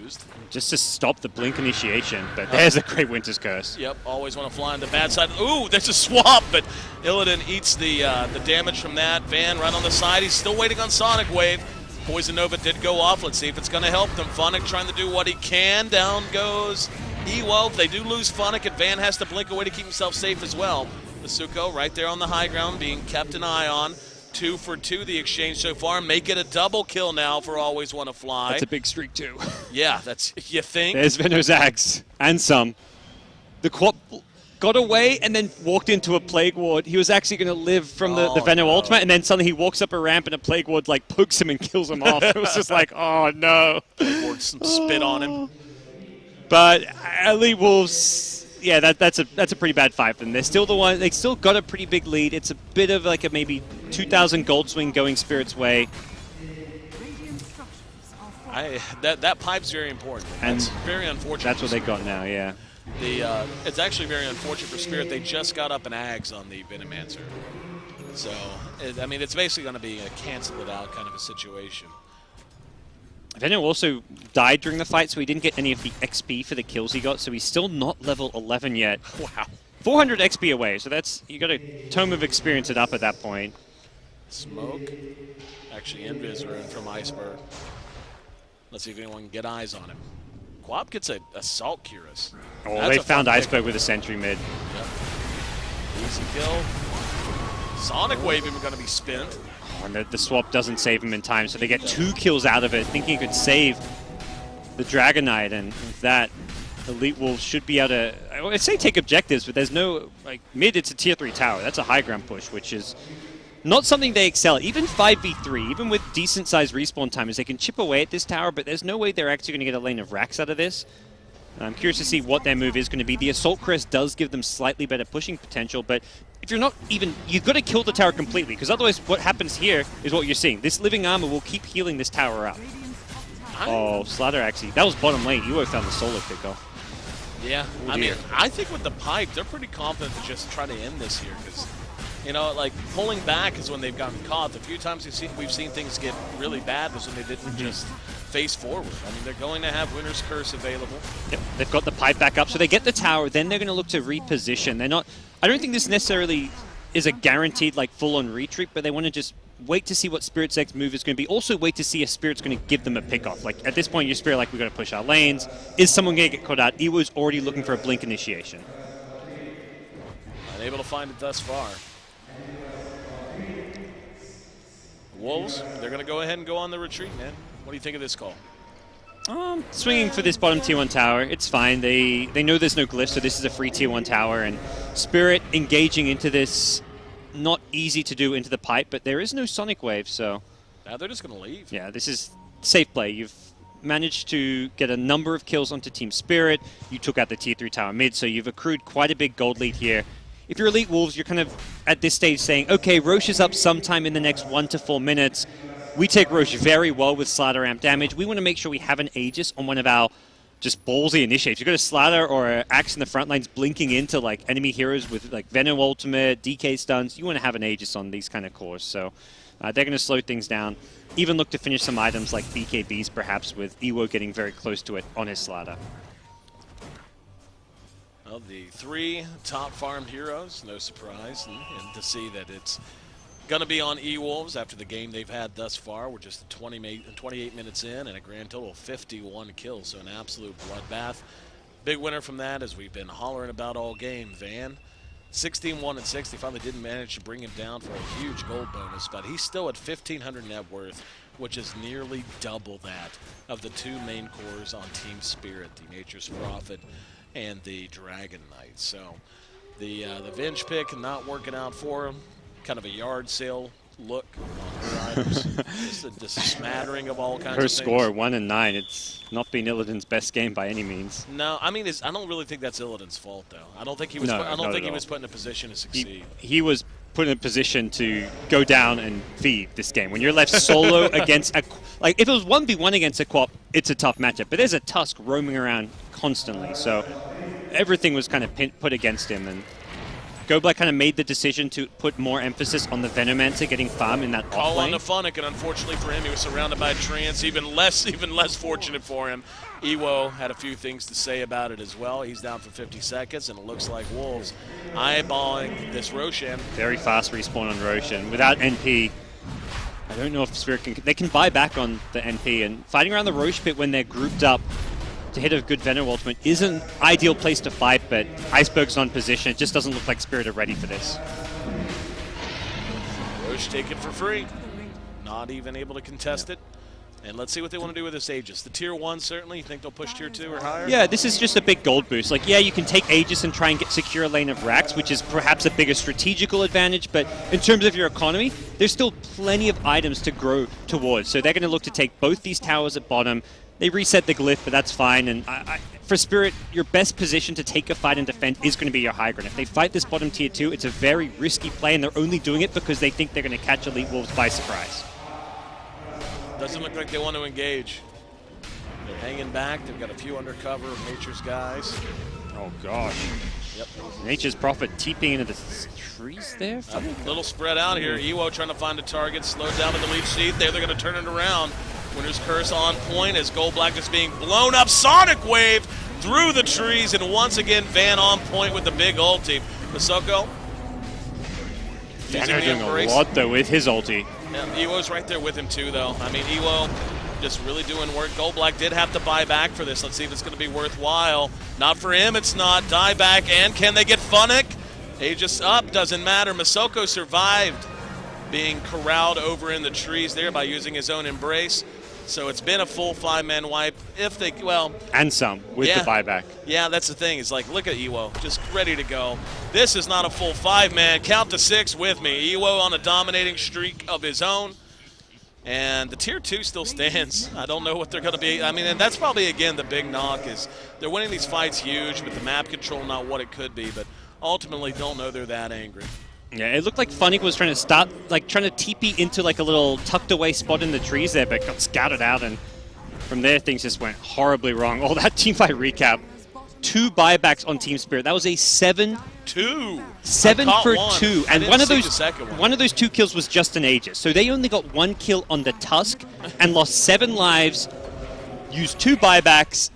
used. Just to stop the blink initiation, but there's a great Winter's Curse. Yep, always want to fly on the bad side. Ooh, there's a swap, but Illidan eats the damage from that. Van right on the side. He's still waiting on Sonic Wave. Poison Nova did go off. Let's see if it's going to help them. Funnick trying to do what he can. Down goes EWolves. They do lose Funnick, and Van has to blink away to keep himself safe as well. Masuko right there on the high ground being kept an eye on. 2 for 2 the exchange so far. Make it a double kill now for Always Wanna Fly. That's a big streak too. Yeah, that's, you think? There's Venom's Axe and some. The Quap got away and then walked into a Plague Ward. He was actually going to live from the Venom ultimate, and then suddenly he walks up a ramp and a Plague Ward like pokes him and kills him off. It was just like, oh no. Plague Ward some spit on him. But EWolves, yeah, that's a pretty bad fight for them. They're still the one. They still got a pretty big lead. It's a bit of like a maybe 2,000 gold swing going Spirit's way. That pipe's very important. And that's very unfortunate. That's what they got now, yeah. It's actually very unfortunate for Spirit. They just got up an Ags on the Venomancer. So, I mean, it's basically going to be a cancel it out kind of a situation. Venom also died during the fight, so he didn't get any of the XP for the kills he got, so he's still not level 11 yet. Wow. 400 XP away, so that's, you got a Tome of Experience it up at that point. Smoke. Actually, Invis are in from Iceberg. Let's see if anyone can get eyes on him. Quap gets a Assault Cuirass. Oh, that's they found Iceberg with a sentry mid. Yep. Easy kill. Sonic Wave even going to be spent. Oh, and the swap doesn't save him in time, so they get 2 kills out of it, thinking it could save the Dragon Knight, and with that, EWolves should be able to, I'd say take objectives, but there's no, like, mid it's a tier 3 tower. That's a high ground push, which is not something they excel at. Even 5v3, even with decent-sized respawn timers, they can chip away at this tower, but there's no way they're actually going to get a lane of racks out of this. I'm curious to see what their move is going to be. The Assault Crest does give them slightly better pushing potential, but if you're not even, you've got to kill the tower completely, because otherwise what happens here is what you're seeing. This living armor will keep healing this tower up. Oh, Slaughter actually, that was bottom lane. Ewo found the solo pickoff. Yeah, I mean, I think with the pipe, they're pretty confident to just try to end this here, because, you know, like, pulling back is when they've gotten caught. The few times we've seen things get really bad was when they didn't just face forward. I mean, they're going to have Winter's Curse available. Yep, they've got the pipe back up, so they get the tower, then they're going to look to reposition. They're not, I don't think this necessarily is a guaranteed, like, full-on retreat, but they want to just wait to see what Spirit's next move is going to be. Also wait to see if Spirit's going to give them a pick-off. Like, at this point, your Spirit, like, we've got to push our lanes. Is someone going to get caught out? Ewo's already looking for a blink initiation. Unable to find it thus far. Wolves, they're going to go ahead and go on the retreat, man. What do you think of this call? Swinging for this bottom tier 1 tower, it's fine. They know there's no glyph, so this is a free tier 1 tower, and Spirit engaging into this, not easy to do into the pipe, but there is no Sonic Wave, so... Now they're just going to leave. Yeah, this is safe play. You've managed to get a number of kills onto Team Spirit. You took out the tier 3 tower mid, so you've accrued quite a big gold lead here. If you're EWolves, you're kind of at this stage saying, okay, Roche is up sometime in the next 1 to 4 minutes. We take Roche very well with Slider amp damage. We want to make sure we have an Aegis on one of our just ballsy initiates. You've got a Slider or an Axe in the front lines blinking into like enemy heroes with like Venom Ultimate, DK stuns. You want to have an Aegis on these kind of cores. So they're going to slow things down. Even look to finish some items like BKBs perhaps, with EWO getting very close to it on his Slider. Well, the 3 top farmed heroes, no surprise, and to see that it's going to be on EWolves after the game they've had thus far. We're just 28 minutes in and a grand total of 51 kills, so an absolute bloodbath. Big winner from that, as we've been hollering about all game, Van. 16-1-6, they finally didn't manage to bring him down for a huge gold bonus, but he's still at 1,500 net worth, which is nearly double that of the 2 main cores on Team Spirit, the Nature's Prophet and the Dragon Knight. So the Venge pick not working out for him. Kind of a yard sale look on her items. just a smattering of all kinds of things. Her score, 1 and 9. It's not been Illidan's best game by any means. No, I mean, I don't really think that's Illidan's fault, though. I don't think he was. I don't think he was put in a position to succeed. He was put in a position to go down and feed this game. When you're left solo against a, like if it was 1v1 against a co-op, it's a tough matchup. But there's a Tusk roaming around constantly, so everything was kind of put against him. And GoBlack kind of made the decision to put more emphasis on the Venomancer getting farm in that call off lane. On to Funnick, and unfortunately for him, he was surrounded by Trance. Even less fortunate for him. EWO had a few things to say about it as well. He's down for 50 seconds, and it looks like Wolves eyeballing this Roshan. Very fast respawn on Roshan. Without NP, I don't know if Spirit can... They can buy back on the NP, and fighting around the Roche pit when they're grouped up to hit a good Venom ultimate is an ideal place to fight, but Iceberg's on position. It just doesn't look like Spirit are ready for this. Roche take it for free. Not even able to contest it. And let's see what they want to do with this Aegis. The tier 1, certainly. You think they'll push tier 2 or higher? Yeah, this is just a big gold boost. Like, yeah, you can take Aegis and try and secure a lane of racks, which is perhaps a bigger strategical advantage, but in terms of your economy, there's still plenty of items to grow towards. So they're going to look to take both these towers at bottom. They reset the glyph, but that's fine. And for Spirit, your best position to take a fight and defend is going to be your high ground. If they fight this bottom tier 2, it's a very risky play, and they're only doing it because they think they're going to catch EWolves by surprise. Doesn't look like they want to engage. They're hanging back. They've got a few undercover of Nature's guys. Oh, gosh. Yep. Nature's Prophet TPing into the trees there. A little spread out here. EWO trying to find a target. Slowed down in the lead sheet. There, they're going to turn it around. Winner's Curse on point as GoBlack is being blown up. Sonic Wave through the trees. And once again, Van on point with the big ulti. Masoko. Van are doing a lot, though, with his ulti. Yeah, EWO's right there with him, too, though. I mean, EWO just really doing work. GoBlack did have to buy back for this. Let's see if it's going to be worthwhile. Not for him, it's not. Die back, and can they get Funnick? Aegis up, doesn't matter. Masoko survived being corralled over in the trees there by using his own embrace. So it's been a full 5-man wipe. If they, well... And some, with the buyback. Yeah, that's the thing. It's like, look at EWO, just ready to go. This is not a full 5-man. Count to 6 with me. EWO on a dominating streak of his own. And the tier 2 still stands. I don't know what they're going to be. I mean, and that's probably, again, the big knock is they're winning these fights huge, but the map control not what it could be. But ultimately don't know they're that angry. Yeah, it looked like Funnick was trying to start, like trying to TP into like a little tucked away spot in the trees there, but got scouted out, and from there things just went horribly wrong. All that teamfight recap, 2 buybacks on Team Spirit. That was a 7 for 2, and one of those 2 kills was just an Aegis. So they only got 1 kill on the Tusk and lost 7 lives. Used 2 buybacks.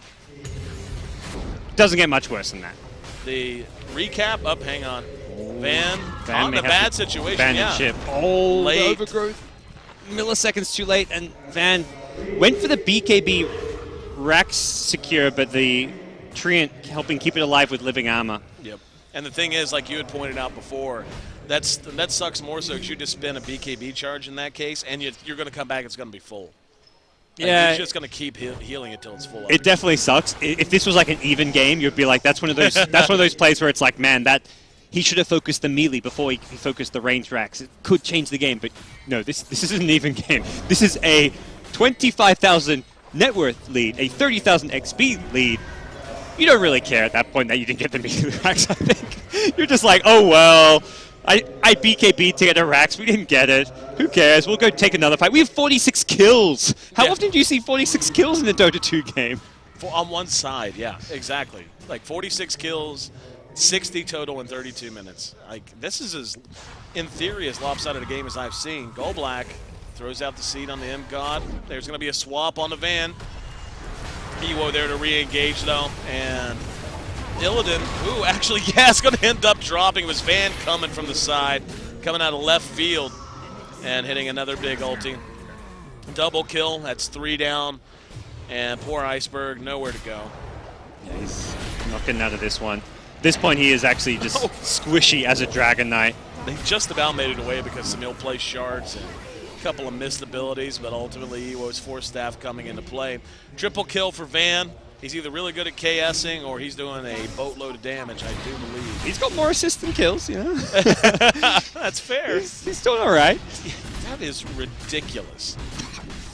Doesn't get much worse than that. The recap up. Hang on. Van on a bad situation, abandoned ship. Oh, the overgrowth. Milliseconds too late, and Van went for the BKB rack secure, but the Treant helping keep it alive with living armor. Yep. And the thing is, like you had pointed out before, that sucks more so because you just spend a BKB charge in that case, and you're going to come back, it's going to be full. Yeah, he's just going to keep healing it till it's full. It definitely sucks. If this was like an even game, you'd be like, that's one of those. That's one of those plays where it's like, man, that he should have focused the melee before he focused the range racks. It could change the game, but no, this isn't an even game. This is a 25,000 net worth lead, a 30,000 XP lead. You don't really care at that point that you didn't get the melee racks. I think you're just like, oh well. I BKB to get the racks. We didn't get it. Who cares? We'll go take another fight. We have 46 kills. How often do you see 46 kills in a Dota 2 game? On one side, yeah, exactly. Like 46 kills, 60 total in 32 minutes. Like this is in theory, as lopsided a game as I've seen. GoBlack throws out the seed on the M-God. There's going to be a swap on the Van. Ewo there to re-engage though, and Illidan, who actually, is going to end up dropping. Was Van coming from the side, coming out of left field, and hitting another big ulti. Double kill, that's 3 down, and poor Iceberg, nowhere to go. Yeah, he's not getting out of this one. At this point, he is actually just squishy as a Dragon Knight. They just about made it away because some ill-placed shards and a couple of missed abilities, but ultimately Ewo's Force Staff coming into play. Triple kill for Van. He's either really good at KSing or he's doing a boatload of damage, I do believe. He's got more assists than kills, you know? That's fair. He's doing all right. That is ridiculous.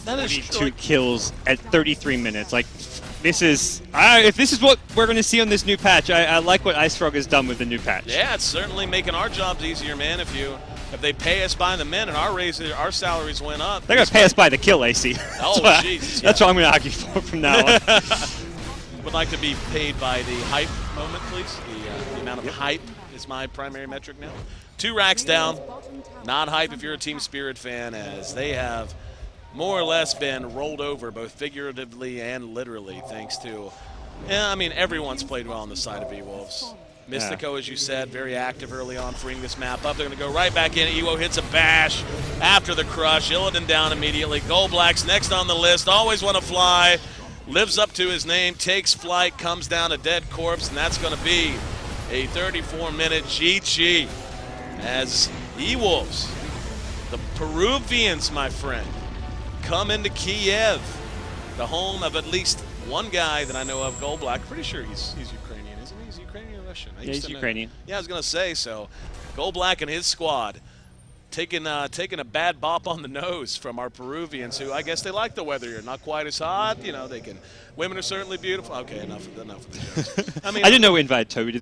That is 42 kills at 33 minutes. Like, this is... if this is what we're going to see on this new patch, I like what IceFrog has done with the new patch. Yeah, it's certainly making our jobs easier, man. If they pay us by the min and our salaries went up. They're going to pay us by the kill, AC. Oh, jeez. That's what I'm going to argue for from now on. Would like to be paid by the hype moment, please. The amount of hype is my primary metric now. 2 racks down. Not hype if you're a Team Spirit fan, as they have more or less been rolled over, both figuratively and literally, thanks to, I mean, everyone's played well on the side of EWolves. Mystico, as you said, very active early on, freeing this map up. They're going to go right back in. Ewo hits a bash after the crush. Illidan down immediately. GoBlack's next on the list. Always want to fly. Lives up to his name, takes flight, comes down a dead corpse, and that's going to be a 34-minute GG as EWolves, the Peruvians, my friend, come into Kiev, the home of at least one guy that I know of, GoBlack. Pretty sure he's Ukrainian, isn't he? He's Ukrainian or Russian? Yeah, he's Ukrainian. Yeah, I was going to say, so GoBlack and his squad taking a bad bop on the nose from our Peruvians, who I guess they like the weather here. Not quite as hot, you know. Women are certainly beautiful. Okay, enough of the jokes. I mean, I didn't know we invited Toby to